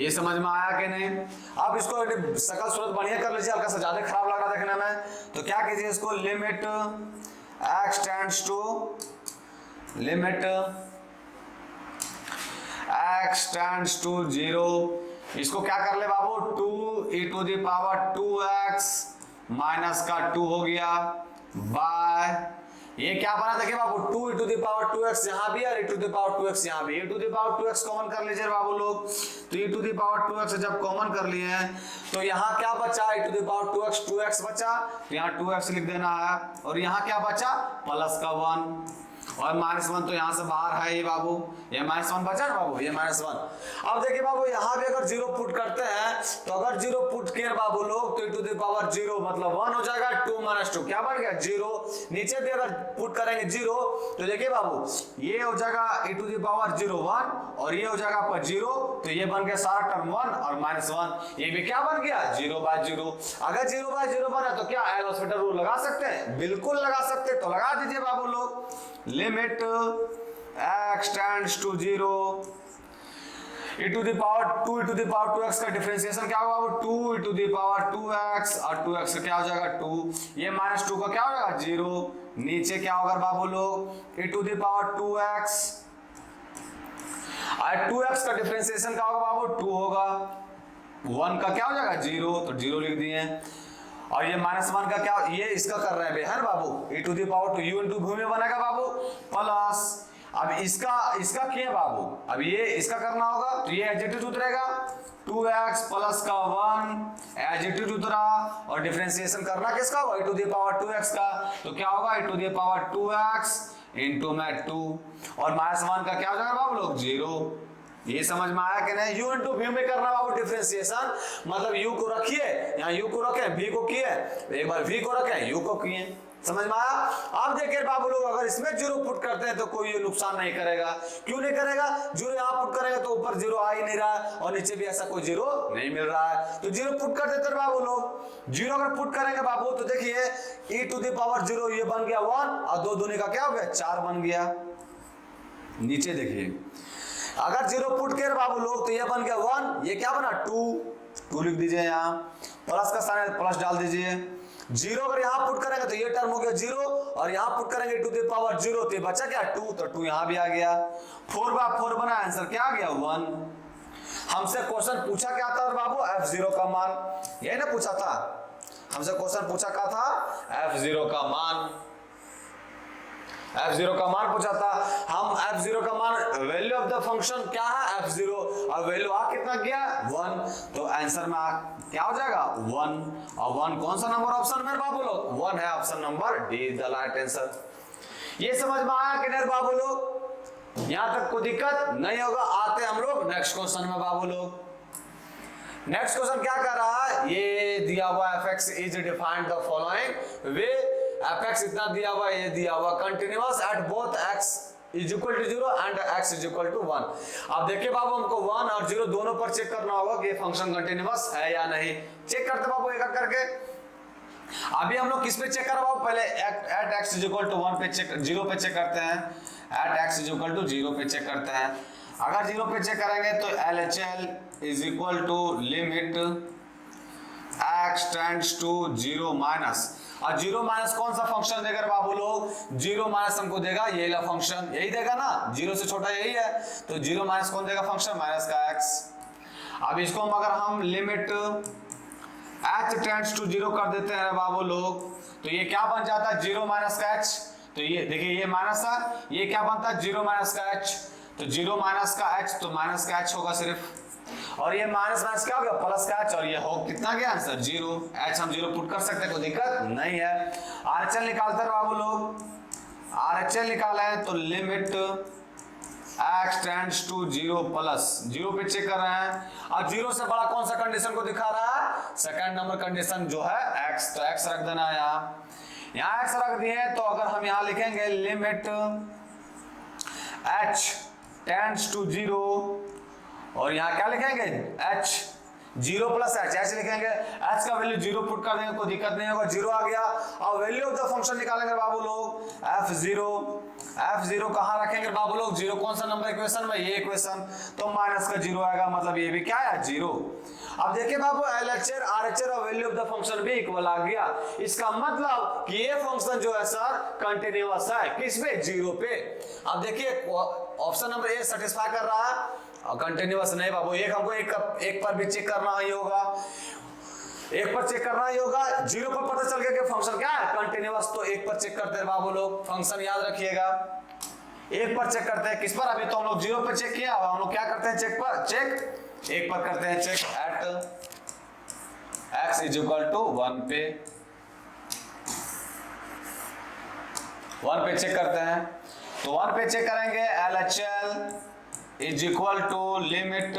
ये समझ में आया कि नहीं। अब इसको शकल सूरत बढ़िया कर लीजिए, हल्का सा ज्यादा खराब लग रहा देखने में, तो क्या कीजिए इसको limit x tends to limit x tends to 0, इसको क्या कर ले बाबू 2 e to the power 2x minus का 2 हो गया बाय, ये क्या बना देखिए बाबू 2 e to the power 2x यहाँ भी और e to the power 2x यहाँ भी, e to the power 2x common कर लीजिए बाबू लोग, तो e to the power 2x जब कॉमन कर लिए हैं तो यहाँ क्या बचा e to the power 2x बचा, तो यहाँ 2x लिख देना है और यहाँ क्या बचा प्लस का 1 और माइनस 1 तो यहाँ से बाहर है ये बाबू, ये माइनस 1 बचा ना बाबू, ये माइनस 1। अब देखिए बाबू यहाँ भी अगर 0 पुट करते हैं तो अगर 0 पुट किए बाबू लोग तो e टू द पावर 0 मतलब 1 हो जाएगा, 2 माइनस 2 क्या बन गया 0, नीचे भी अगर पुट करेंगे 0 तो देखिए बाबू ये हो जाएगा e टू द पावर 0 1 और ये हो जाएगा आपका 0, तो ये बन गया सारा टर्म 1 और माइनस 1, ये भी क्या बन गया 0 बाय 0। अगर 0 बाय 0 बना तो क्या एल हॉस्पिटल रूल लगा सकते हैं, बिल्कुल लगा सकते हैं, तो लगा दीजिए बाबू लोग, limit x tends to 0 e to the power 2 e to the power 2x का डिफरेंशिएशन क्या होगा 2 e to the power 2x और 2x का क्या हो जाएगा 2, ये माइनस 2 का क्या हो जाएगा 0, नीचे क्या होगा बाबू लोग e to the power 2x और 2x का डिफरेंशिएशन क्या होगा बाबू 2 होगा, 1 का क्या हो जाएगा 0 तो 0 लिख दिए और ये माइनस 1 का क्या, ये इसका कर रहे हैं है बाबू e to the power 2 u into भूमि बनेगा बाबू प्लस, अब इसका किए बाबू, अब ये इसका करना होगा तो ये एडजेक्टिव उतरेगा 2x प्लस का 1 एडजेक्टिव उतरा और डिफरेंशिएशन करना किसका होगा e to the power 2x का, तो क्या होगा e to the power 2x into में 2 और माइनस 1 का क्या हो जाएगा बाबू लोग 0। ये समझ में आया कि नहीं, u इंटू v में करना बाबू डिफरेंशिएशन, मतलब u को रखिए यहाँ u को रखें v को किए, एक बार v को रखें u को किए, समझ में आया। अब देखिए बाबू लोग अगर इसमें 0 पुट करते हैं तो कोई ये नुकसान नहीं करेगा, क्यों नहीं करेगा, 0 यहाँ पुट करेंगे तो ऊपर 0 आ ही नहीं रहा है और नीचे भी ऐसा कोई 0 नहीं मिल रहा है, तो 0 पुट कर देते हैं बाबू लोग। 0 अगर पुट करेंगे बाबू तो देखिए e टू द पावर 0 ये बन गया 1 और 2 दूनी का क्या हो गया 4 बन गया, नीचे देखिए, अगर 0 पुट किया बाबू लोग तो ये बन गया 1, ये क्या बना 2 लिख दीजिए, यहाँ प्लस का साइन प्लस डाल दीजिए। 0 अगर यहाँ पुट करेंगे तो ये टर्म हो गया 0, और यहाँ पुट करेंगे टू द पावर 0 तो बचा क्या 2, तो 2 यहाँ भी आ गया। 4/4 बना, आंसर क्या आ गया 1। हमसे क्वेश्चन पूछा क्या था और बाबू f0 का मान, यही ना पूछा था, हमसे क्वेश्चन पूछा क्या था f0 का मान, f0 का मान पूछा था। हम f0 का मान, वैल्यू ऑफ द फंक्शन क्या है f0, और वैल्यू आ कितना गया 1, तो आंसर में क्या हो जाएगा 1, और 1 कौन सा नंबर ऑप्शन में बाबू लोग 1 है, option number D is the right answer. ये समझ में आया कि नहीं बाबू लोग, यहां तक कोई दिक्कत नहीं होगा। आते हम लोग नेक्स्ट क्वेश्चन में बाबू लोग। नेक्स्ट क्वेश्चन क्या कर रहा है, ये दिया हुआ fx is defined the following way, fx इतना दिया हुआ, ये दिया हुआ continuous at both x is equal to 0 and x is equal to 1। अब देखिए बाबू हमको 1 और 0 दोनों पर चेक करना होगा कि ये फंक्शन कंटिन्यूअस है या नहीं। चेक करते बाबू एक एक करके। अभी हम लोग किस पे चेक कर रहे बाबू, पहले at x is equal to 1 पे चेक, 0 पे चेक करते हैं, at x is equal to 0 पे चेक करते हैं। अगर 0 पे चेक करेंगे तो LHL is equal to limit x tends to 0 minus, और 0 माइनस कौन सा फंक्शन देगा बाबू लोग, 0 माइनस हमको देगा ये वाला फंक्शन, यही देगा ना, 0 से छोटा यही है, तो 0 माइनस कौन देगा फंक्शन माइनस का x। अब इसको हम अगर हम लिमिट h टेंड्स टू 0 कर देते हैं बाबू लोग, तो ये क्या बन जाता है 0 माइनस का h, तो ये देखिए ये माइनस है, ये क्या बनता है 0 माइनस का h, तो 0 माइनस का h तो माइनस का h होगा सिर्फ, और ये माइनस माइनस क्या होगा प्लस का h, और ये हो कितना गया आंसर 0, h हम 0 पुट कर सकते हैं, कोई दिक्कत नहीं है। RHL निकालते हैं बाबू लोग, RHL निकाला है तो limit x tends to 0 plus 0 पे चेक कर रहे हैं, और 0 से बड़ा कौन सा कंडीशन को दिखा रहा है, सेकंड नंबर कंडीशन जो है x, तो x रख देना है यहाँ x रख दिए। तो अगर हम यहाँ लिखेंगे लिमिट h टेंड्स टू 0, और यहाँ क्या लिखेंगे h 0 प्लस h लिखेंगे, h का वैल्यू 0 पुट कर देंगे, कोई दिक्कत नहीं होगा, 0 आ गया। और वैल्यू ऑफ द फंक्शन निकालेंगे बाबू लोग f0 कहाँ रखेंगे बाबू लोग, 0 कौन सा नंबर इक्वेशन में, ये इक्वेशन, तो माइनस का 0 आएगा, मतलब ये भी क्या है 0। अब देखिए बाबू LHR RHR और वैल्यू ऑफ द फंक्शन भी इक्वल आ गया, इसका मतलब कि ये फंक्शन जो है सर कंटिन्यूअस है, किस पे 0 पे। अब देखिए ऑप्शन नंबर ए सेटिस्फाई कर रहा है, कंटिन्यूअस नहीं बाबू, एक हमको एक पर भी चेक करना ही होगा, एक पर चेक करना ही होगा। 0 पर पता चल गया कि फंक्शन क्या है कंटिन्यूअस, तो एक पर चेक करते हैं बाबू लोग, फंक्शन याद रखिएगा, एक पर चेक करते हैं। किस पर, अभी तो हम लोग 0 पर चेक किया, अब हम लोग क्या करते हैं चेक पर, चेक एक पर करते हैं check, at x is equal to 1 पे, 1 पे चेक करते हैं, तो 1 पे चेक करेंगे LHL is equal to limit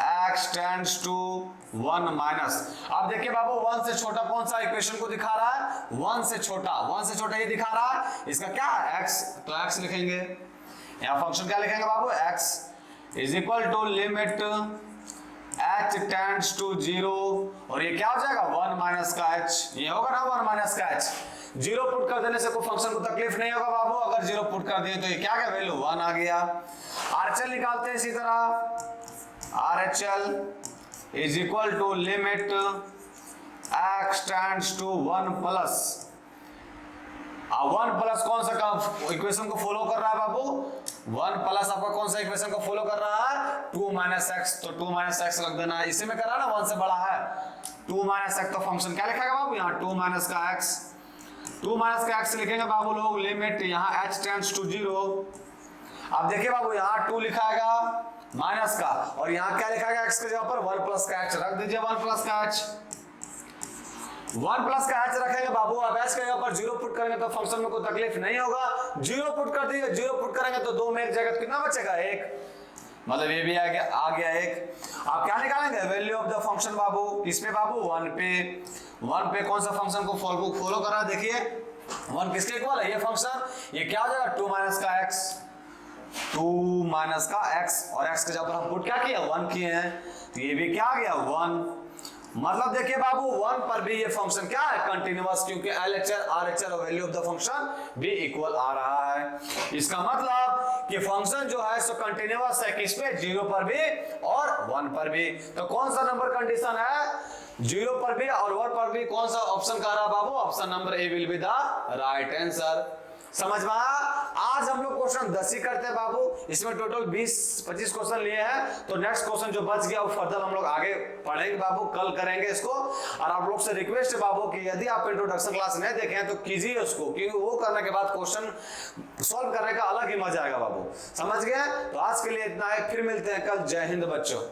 x tends to 1 minus. अब देखिए बाबू 1 से छोटा कौन सा इक्वेशन को दिखा रहा है, 1 से छोटा ये दिखा रहा है, इसका क्या है x, तो x लिखेंगे, यहाँ फंक्शन क्या लिखेंगे बाबू x is equal to limit h tends to 0, और ये क्या हो जाएगा 1 माइनस का h, ये होगा ना 1 माइनस का h। 0 पुट कर देने से कोई फंक्शन को तकलीफ नहीं होगा बाबू, अगर 0 पुट कर दिए तो ये क्या गया वैल्यू 1 आ गया। RHL निकालते हैं इसी तरह, RHL is equal to limit x tends to 1 plus, 1 plus कौन सा इक्वेशन को फॉलो कर रहा है बाबू, 1 प्लस आपका कौन सा इक्वेशन को फॉलो कर रहा है 2 माइनस एक्स, तो 2 माइनस एक्स रख देना, इसी में कर रहा है ना 1 से बड़ा है 2 माइनस एक्स, तो फंक्शन क्या लिखेगा बाबू यहाँ 2 माइनस का एक्स, 2 माइनस का एक्स लिखेंगे बाबू लोग, लिमिट यहाँ h टेंड्स टू 0। अब देखिए बाबू यहाँ 2 लिखाएगा माइनस का, और यहाँ क्या लिखाएगा x के जगह पर 1 प्लस का h रख दीजिए, 1 प्लस का h, 1 प्लस का h रखेंगे बाबू। अब h के जगह पर 0 पुट करेंगे तो फंक्शन में कोई तकलीफ नहीं होगा, 0 पुट कर दीजिए, 0 पुट करेंगे तो 2 में एक जगह कितना बचेगा 1, मतलब ये भी आ गया 1। आप क्या निकालेंगे वैल्यू ऑफ द फंक्शन बाबू, किस पे बाबू 1 पे कौन सा फंक्शन को फॉलो कर रहा है, देखिए 1 किसके इक्वल है ये फंक्शन, ये क्या हो जाएगा 2 माइनस का x, 2 माइनस का x, और x के जगह पर हम पुट क्या किया 1 किए हैं, तो ये भी क्या आ गया 1, मतलब देखिए बाबू 1 पर भी ये फंक्शन क्या है, कंटिन्यूअस, क्योंकि LHR RHR और वैल्यू ऑफ द फंक्शन भी इक्वल आ रहा है। इसका मतलब कि फंक्शन जो है सो कंटिन्यूअस है, किस पे, 0 पर भी और 1 पर भी। तो कौन सा नंबर कंडीशन है, 0 पर भी और 1 पर भी, कौन सा ऑप्शन कह रहा है बाबू, option number A will be the right answer. समझ में आया। आज हम लोग क्वेश्चन 10 ही करते हैं बाबू, इसमें टोटल 20-25 क्वेश्चन लिए हैं, तो नेक्स्ट क्वेश्चन जो बच गया वो फर्दर हम लोग आगे पढ़ेंगे बाबू, कल करेंगे इसको। और आप लोग से रिक्वेस्ट है बाबू कि यदि आप इंट्रोडक्शन क्लास नहीं देखे हैं तो कीजिए उसको, क्योंकि वो करने के बाद क्वेश्चन सॉल्व करने का अलग ही मजा आएगा बाबू। समझ गए। तो आज के लिए इतना है, फिर मिलते हैं कल। जय हिंद बच्चों।